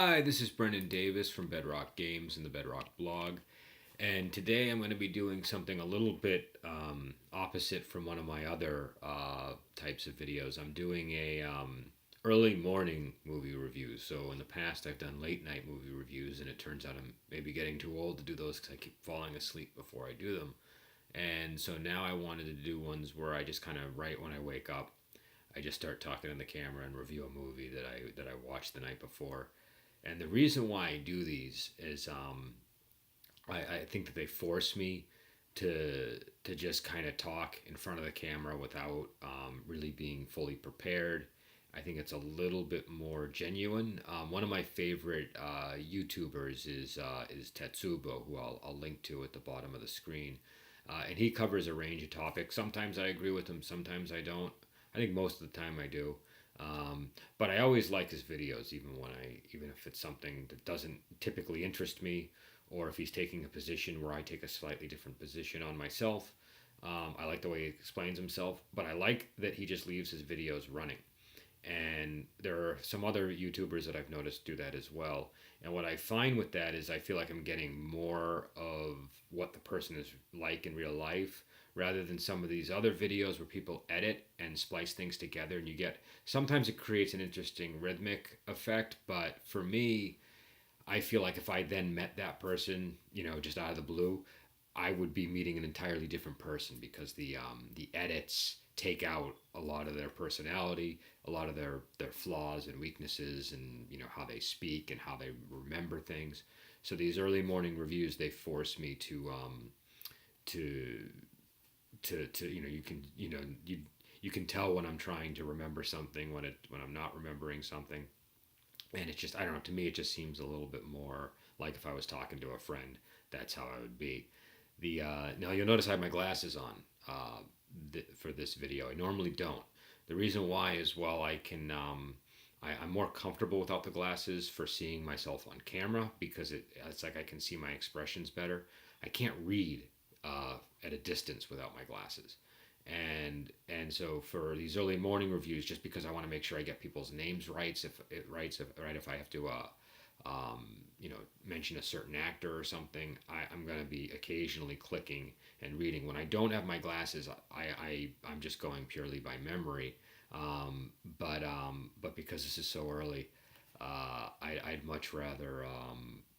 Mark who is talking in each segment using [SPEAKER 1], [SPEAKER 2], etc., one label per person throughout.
[SPEAKER 1] Hi, this is Brendan Davis from Bedrock Games and the Bedrock blog. And today I'm going to be doing something a little bit opposite from one of my other types of videos. I'm doing a early morning movie reviews. So in the past I've done late night movie reviews, and it turns out I'm maybe getting too old to do those because I keep falling asleep before I do them. And so now I wanted to do ones where I just kind of right when I wake up, I just start talking in the camera and review a movie that I watched the night before. And the reason why I do these is I think that they force me to just kind of talk in front of the camera without really being fully prepared. I think it's a little bit more genuine. One of my favorite YouTubers is Tetsubo, who I'll link to at the bottom of the screen, and he covers a range of topics. Sometimes I agree with him, sometimes I don't. I think most of the time I do. But I always like his videos, even if it's something that doesn't typically interest me, or if he's taking a position where I take a slightly different position on myself. I like the way he explains himself, but I like that he just leaves his videos running. And there are some other YouTubers that I've noticed do that as well. And what I find with that is I feel like I'm getting more of what the person is like in real life, rather than some of these other videos where people edit and splice things together, and you get, sometimes it creates an interesting rhythmic effect, but for me, I feel like if I then met that person, just out of the blue, I would be meeting an entirely different person, because the edits take out a lot of their personality, a lot of their flaws and weaknesses, and how they speak and how they remember things. So these early morning reviews, they force me to you can tell when I'm trying to remember something, when I'm not remembering something. And it's just, I don't know, to me it just seems a little bit more like if I was talking to a friend. That's how I would be. The Now you'll notice I have my glasses on for this video. I normally don't. The reason why is, well, I'm more comfortable without the glasses for seeing myself on camera, because it's like I can see my expressions better. I can't read at a distance without my glasses. And so for these early morning reviews, just because I want to make sure I get people's names right, if I have to mention a certain actor or something, I'm going to be occasionally clicking and reading. When I don't have my glasses, I'm just going purely by memory. But because this is so early, I'd much rather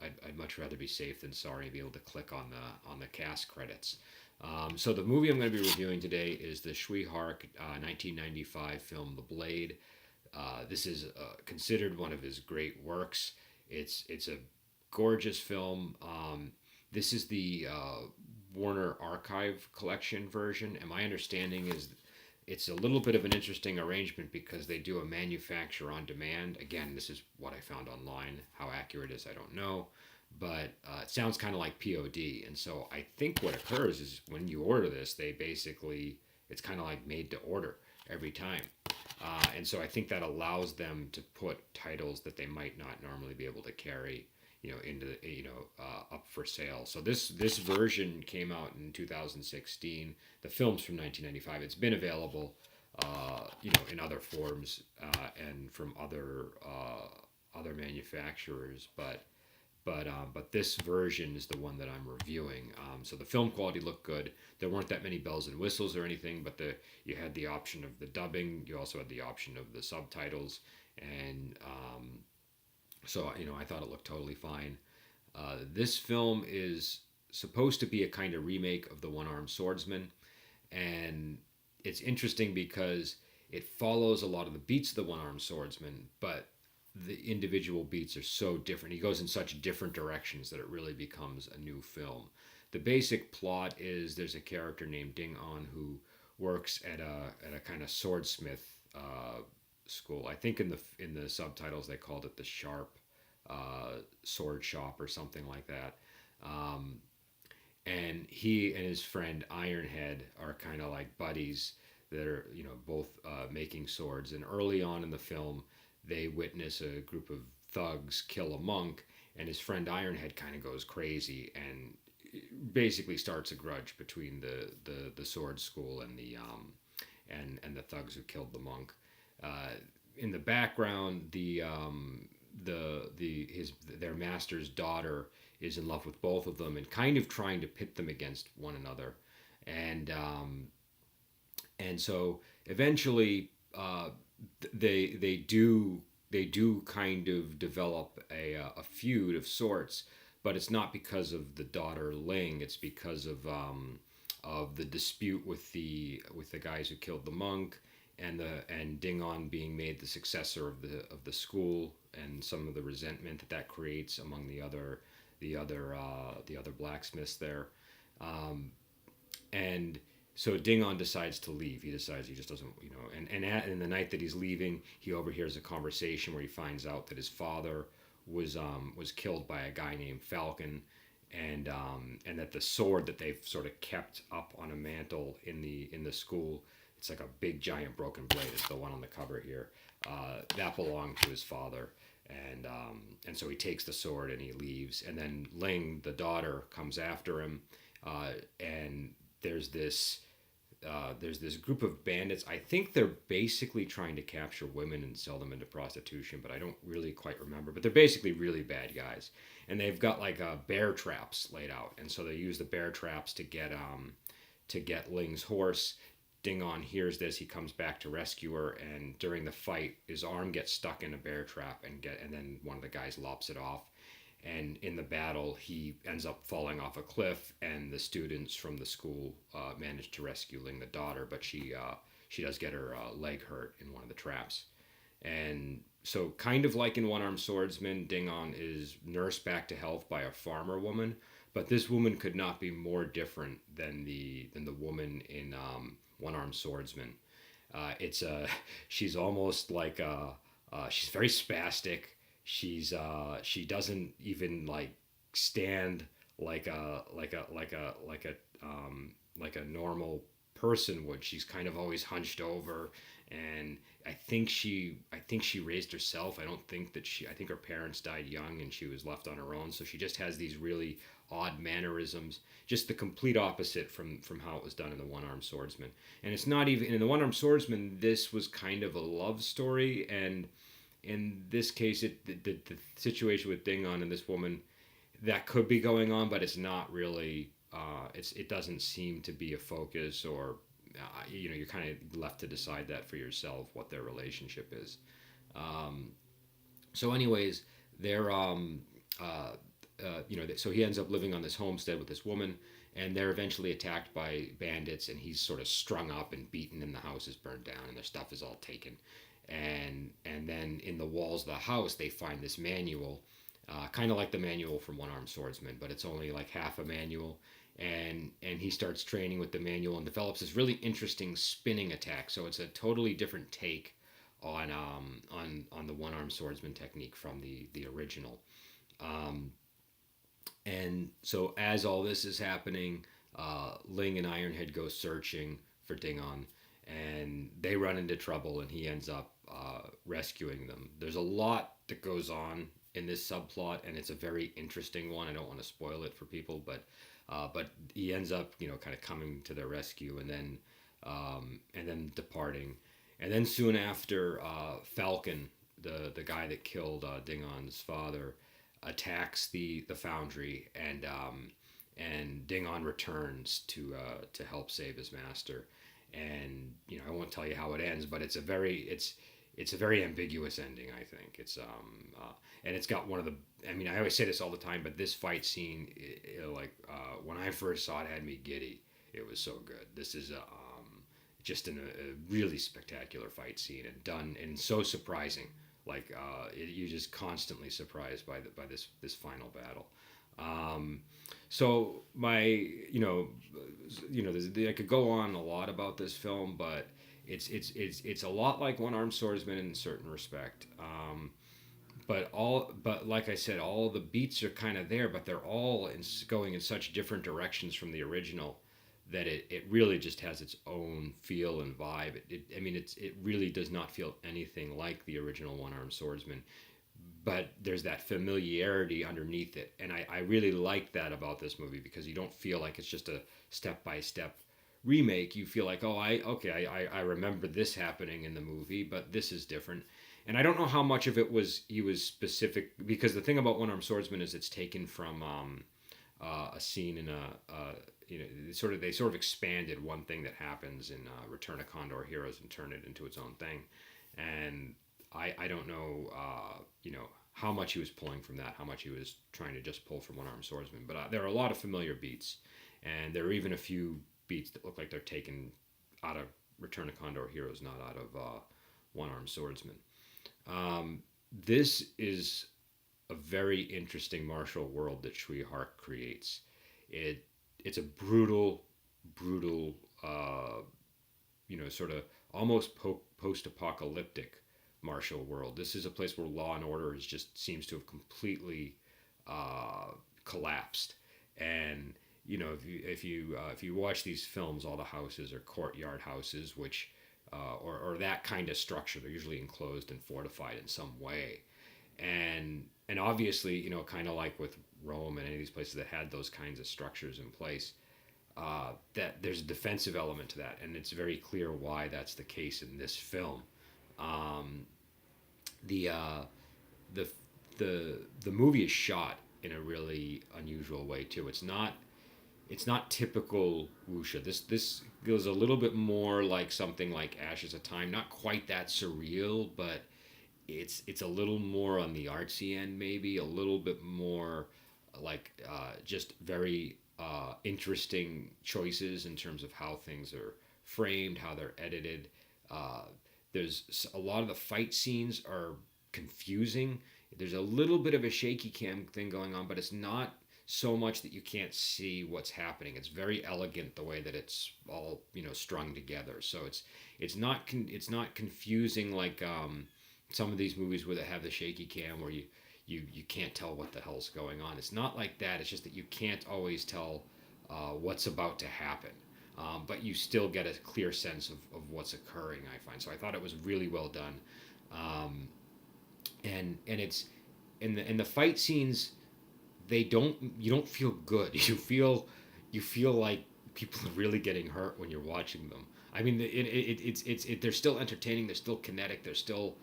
[SPEAKER 1] I'd much rather be safe than sorry and be able to click on the cast credits. So the movie I'm going to be reviewing today is the Tsui Hark 1995 film The Blade. This is considered one of his great works. It's a gorgeous film. This is the Warner Archive Collection version, and my understanding is it's a little bit of an interesting arrangement because they do a manufacture on demand. Again, this is what I found online. How accurate it is, I don't know. But it sounds kind of like POD. And so I think what occurs is when you order this, they basically, it's kind of like made to order every time. And so I think that allows them to put titles that they might not normally be able to carry, into up for sale. So this version came out in 2016. The film's from 1995. It's been available, in other forms and from other manufacturers, but this version is the one that I'm reviewing. So the film quality looked good. There weren't that many bells and whistles or anything, but you had the option of the dubbing. You also had the option of the subtitles, and so I thought it looked totally fine. This film is supposed to be a kind of remake of The One-Armed Swordsman, and it's interesting because it follows a lot of the beats of The One-Armed Swordsman, but the individual beats are so different. He goes in such different directions that it really becomes a new film. The basic plot is there's a character named Ding On who works at a kind of swordsmith school. I think in the subtitles they called it the Sharp Sword Shop or something like that. Um, and he and his friend Ironhead are kind of like buddies that are both making swords. And early on in the film, they witness a group of thugs kill a monk, and his friend Ironhead kind of goes crazy and basically starts a grudge between the sword school and the thugs who killed the monk. In the background, their master's daughter is in love with both of them and kind of trying to pit them against one another, and so eventually they do kind of develop a feud of sorts, but it's not because of the daughter Ling. It's because of the dispute with the guys who killed the monk, and Ding On being made the successor of the school, and some of the resentment that creates among the other blacksmiths there. Um, and so Dingon decides to leave. He decides he just doesn't, in the night that he's leaving, he overhears a conversation where he finds out that his father was killed by a guy named Falcon, and that the sword that they've sort of kept up on a mantle in the school, it's like a big giant broken blade. It's the one on the cover here. That belonged to his father, and so he takes the sword and he leaves. And then Ling, the daughter, comes after him, and there's this group of bandits. I think they're basically trying to capture women and sell them into prostitution, but I don't really quite remember. But they're basically really bad guys, and they've got like bear traps laid out, and so they use the bear traps to get Ling's horse. Dingon hears this. He comes back to rescue her, and during the fight, his arm gets stuck in a bear trap, and then one of the guys lops it off. And in the battle, he ends up falling off a cliff, and the students from the school manage to rescue Ling, the daughter, but she does get her leg hurt in one of the traps. And so, kind of like in One Armed Swordsman, Dingon is nursed back to health by a farmer woman, but this woman could not be more different than the woman in One Armed Swordsman. She's almost like she's very spastic. She doesn't even like stand like a normal person would. She's kind of always hunched over, and I think she raised herself. I think her parents died young and she was left on her own, so she just has these really odd mannerisms, just the complete opposite from how it was done in the One-Armed Swordsman. And it's not even in the One-Armed Swordsman, this was kind of a love story, and in this case the situation with Dingon and this woman, that could be going on, but it's not really. It doesn't seem to be a focus, or you're kind of left to decide that for yourself what their relationship is. So anyways, they're so he ends up living on this homestead with this woman, and they're eventually attacked by bandits, and he's sort of strung up and beaten, and the house is burned down and their stuff is all taken. And then in the walls of the house they find this manual, kind of like the manual from One Armed Swordsman, but it's only like half a manual. And he starts training with the manual and develops this really interesting spinning attack. So it's a totally different take on the One Armed Swordsman technique from the original. And so as all this is happening, Ling and Ironhead go searching for Dingon, and they run into trouble, and he ends up rescuing them. There's a lot that goes on in this subplot, and it's a very interesting one. I don't want to spoil it for people, but he ends up, kind of coming to their rescue, and then departing, and then soon after, Falcon, the guy that killed Dingon's father, attacks the foundry, and Dingon returns to help save his master. And I won't tell you how it ends, but it's a very ambiguous ending. I think and it's got one of the. I mean, I always say this all the time, but this fight scene, when I first saw it, had me giddy. It was so good. This is just a really spectacular fight scene, and done and so surprising. You're just constantly surprised by this final battle. So I could go on a lot about this film, but it's a lot like One Armed Swordsman in a certain respect. But like I said, all the beats are kind of there, but they're all going in such different directions from the original that it really just has its own feel and vibe. It really does not feel anything like the original One Armed Swordsman, but there's that familiarity underneath it, and I really like that about this movie, because you don't feel like it's just a step-by-step remake. You feel like, I remember this happening in the movie, but this is different. and I don't know how much of it was he was specific, because the thing about One Armed Swordsman is it's taken from a scene in they sort of expanded one thing that happens in Return of Condor Heroes and turn it into its own thing, and I don't know how much he was pulling from that, how much he was trying to just pull from One Armed Swordsman, but there are a lot of familiar beats, and there are even a few beats that look like they're taken out of Return of Condor Heroes, not out of One Armed Swordsman. This is a very interesting martial world that Tsui Hark creates. It's a brutal, sort of almost post-apocalyptic martial world. This is a place where law and order is just seems to have completely collapsed. And if you watch these films, all the houses are courtyard houses, which or that kind of structure. They're usually enclosed and fortified in some way, and obviously, kind of like with Rome and any of these places that had those kinds of structures in place, that there's a defensive element to that, and it's very clear why that's the case in this film. Um, the uh, the the movie is shot in a really unusual way too. It's not typical wuxia. This goes a little bit more like something like Ashes of Time. Not quite that surreal, but it's a little more on the artsy end, maybe a little bit more like just very interesting choices in terms of how things are framed, how they're edited. Uh, there's a lot of the fight scenes are confusing. There's a little bit of a shaky cam thing going on, but it's not so much that you can't see what's happening. It's very elegant the way that it's all strung together. So it's not confusing like some of these movies where they have the shaky cam where you can't tell what the hell's going on. It's not like that. It's just that you can't always tell what's about to happen. But you still get a clear sense of what's occurring, I find. So I thought it was really well done. Um, and it's in the fight scenes, you don't feel good. You feel like people are really getting hurt when you're watching them. I mean, they're still entertaining. They're still kinetic. They're still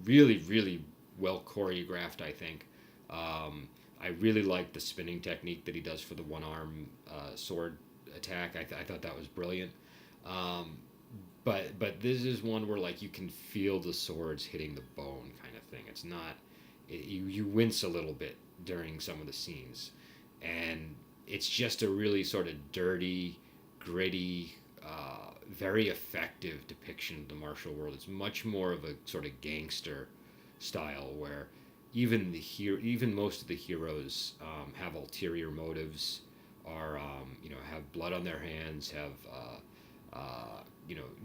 [SPEAKER 1] really really well choreographed. I think. I really like the spinning technique that he does for the one arm sword attack. I thought that was brilliant. Um, but this is one where like you can feel the swords hitting the bone kind of thing. It's not you wince a little bit during some of the scenes, and it's just a really sort of dirty, gritty, very effective depiction of the martial world. It's much more of a sort of gangster style where even most of the heroes have ulterior motives, are have blood on their hands, have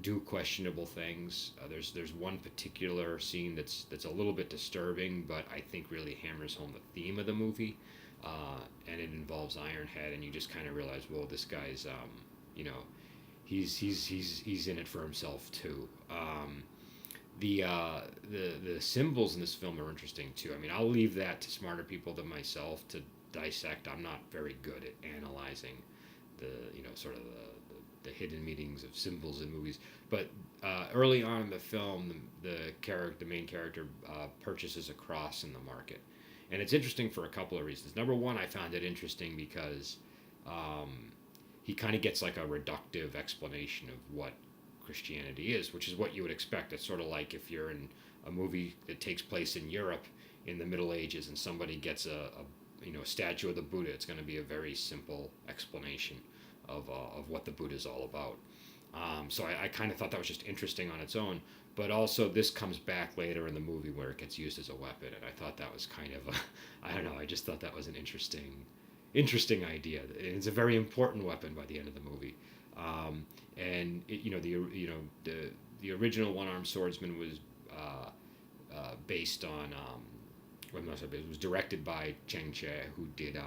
[SPEAKER 1] do questionable things. There's one particular scene that's a little bit disturbing, but I think really hammers home the theme of the movie, and it involves Ironhead, and you just kind of realize, well, this guy's he's in it for himself too. The symbols in this film are interesting too. I mean, I'll leave that to smarter people than myself to dissect. I'm not very good at analyzing the sort of the hidden meanings of symbols in movies. But early on in the film, the main character purchases a cross in the market, and it's interesting for a couple of reasons. Number one, I found it interesting because he kind of gets like a reductive explanation of what Christianity is, which is what you would expect. It's sort of like if you're in a movie that takes place in Europe in the Middle Ages and somebody gets a statue of the Buddha. It's going to be a very simple explanation of what the Buddha is all about. So I kind of thought that was just interesting on its own, but also this comes back later in the movie where it gets used as a weapon, and I thought that was kind of I don't know. I just thought that was an interesting idea. It's a very important weapon by the end of the movie. And the original One Armed Swordsman was based on well, not so it was directed by Cheng Che, who did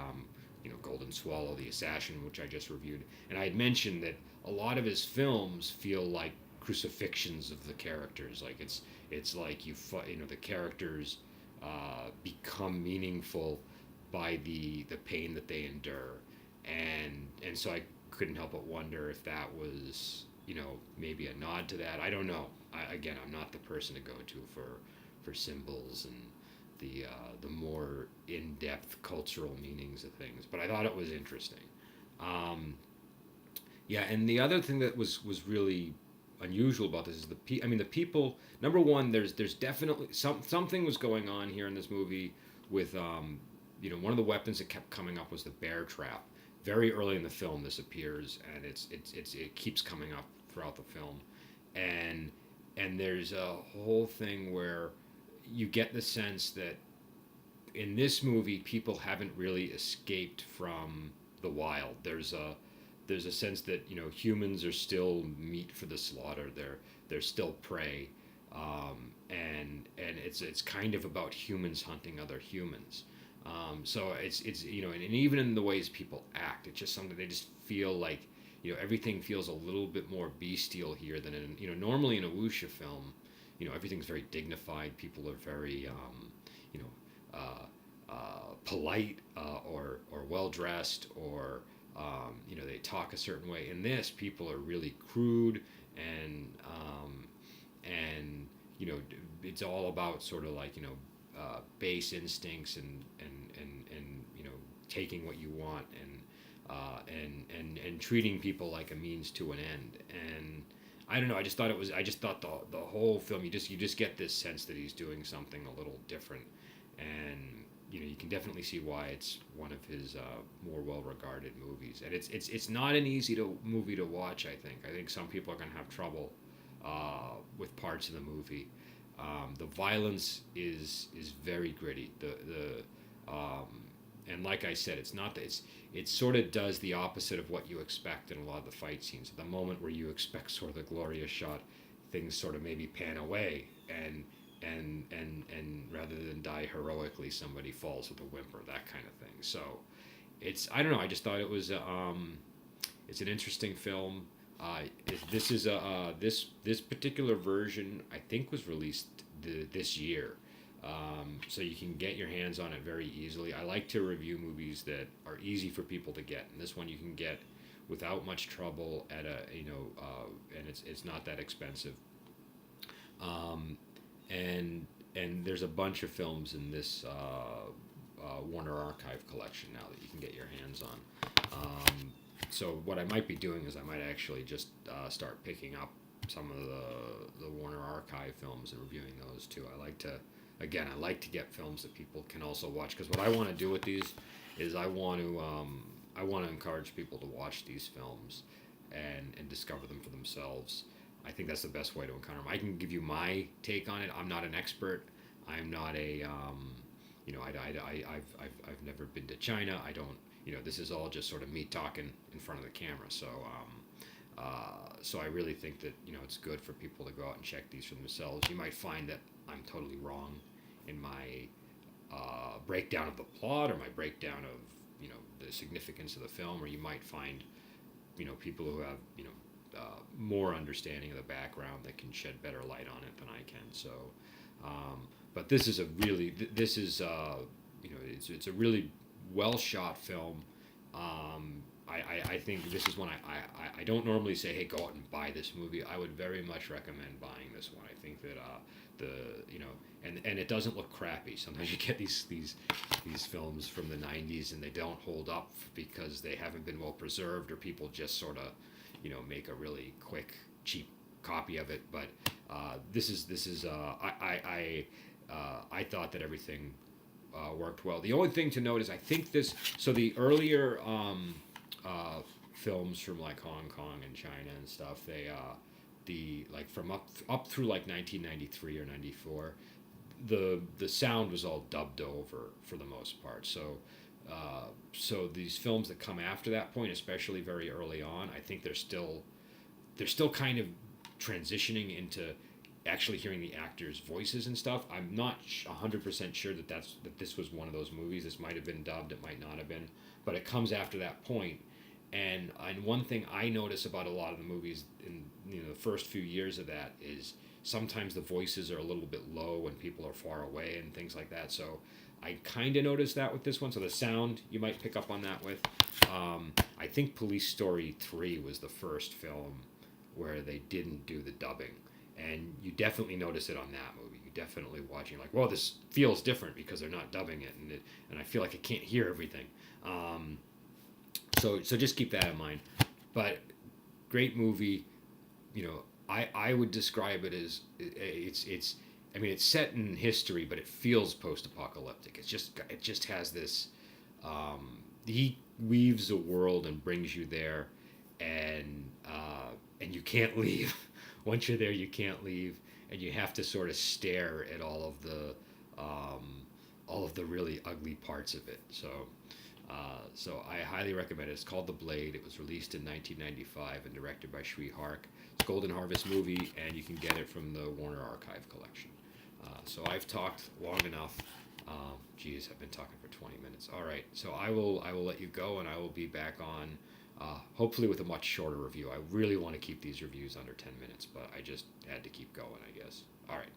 [SPEAKER 1] Golden Swallow, The Assassin, which I just reviewed, and I had mentioned that a lot of his films feel like crucifixions of the characters. Like it's like the characters become meaningful by the pain that they endure, and so I couldn't help but wonder if that was maybe a nod to that. I don't know. I'm not the person to go to for symbols and the more in-depth cultural meanings of things. But I thought it was interesting. Um, yeah, and the other thing that was really unusual about this is I mean, the people. Number one, there's definitely something was going on here in this movie with one of the weapons that kept coming up was the bear trap. Very early in the film, this appears, and it keeps coming up throughout the film, and there's a whole thing where you get the sense that in this movie people haven't really escaped from the wild. There's a sense that humans are still meat for the slaughter. They're still prey, and it's kind of about humans hunting other humans. So it's and even in the ways people act, it's just something they just feel like everything feels a little bit more bestial here than in normally in a wuxia film, everything's very dignified. People are very you know polite or well dressed or they talk a certain way. In this, people are really crude and it's all about sort of like base instincts and taking what you want and treating people like a means to an end. And I don't know. I just thought the whole film. You just get this sense that he's doing something a little different, and you can definitely see why it's one of his more well-regarded movies. And it's not an easy movie to watch. I think some people are going to have trouble with parts of the movie. The violence is very gritty. And like I said, it's not that it sort of does the opposite of what you expect in a lot of the fight scenes. At the moment where you expect sort of the glorious shot, things sort of maybe pan away and rather than die heroically, somebody falls with a whimper, that kind of thing. So I don't know. I just thought it was it's an interesting film. This is this particular version I think was released this year, so you can get your hands on it very easily. I like to review movies that are easy for people to get, and this one you can get without much trouble at and it's not that expensive. And there's a bunch of films in this Warner Archive collection now that you can get your hands on. So what I might be doing is I might actually just start picking up some of the Warner Archive films and reviewing those too. I like to get films that people can also watch, because what I want to do with these is I want to encourage people to watch these films and discover them for themselves. I think that's the best way to encounter them. I can give you my take on it. I'm not an expert. I'm not a I've never been to China. I don't. This is all just sort of me talking in front of the camera. So I really think that it's good for people to go out and check these for themselves. You might find that I'm totally wrong in my breakdown of the plot or my breakdown of the significance of the film, or you might find people who have more understanding of the background that can shed better light on it than I can. So, but this is it's a really well shot film. I think this is one I don't normally say, hey, go out and buy this movie. I would very much recommend buying this one. I think that and it doesn't look crappy. Sometimes you get these films from the 90s and they don't hold up because they haven't been well preserved, or people just sort of make a really quick, cheap copy of it. But this is I thought that everything worked well. The only thing to note is I think the earlier films from like Hong Kong and China and stuff, they like from up through like 1993 or 94, the sound was all dubbed over for the most part. So these films that come after that point, especially very early on, I think they're still kind of transitioning into actually hearing the actors' voices and stuff. I'm not 100% sure that this was one of those movies. This might have been dubbed, it might not have been, but it comes after that point. And one thing I notice about a lot of the movies in the first few years of that is sometimes the voices are a little bit low when people are far away and things like that. So I kind of noticed that with this one. So the sound, you might pick up on that with. I think Police Story 3 was the first film where they didn't do the dubbing. and you definitely notice it on that movie. You definitely watching like, well, this feels different because they're not dubbing it, and I feel like I can't hear everything. Um, so just keep that in mind. But great movie. I would describe it as it's I mean, it's set in history, but it feels post-apocalyptic. It just has this. He weaves a world and brings you there, and you can't leave. Once you're there, you can't leave, and you have to sort of stare at all of the really ugly parts of it. So I highly recommend it. It's called The Blade. It was released in 1995 and directed by Tsui Hark. It's a Golden Harvest movie, and you can get it from the Warner Archive collection. So I've talked long enough. Geez, I've been talking for 20 minutes. All right, so I will let you go, and I will be back on hopefully with a much shorter review. I really want to keep these reviews under 10 minutes, but I just had to keep going, I guess. All right.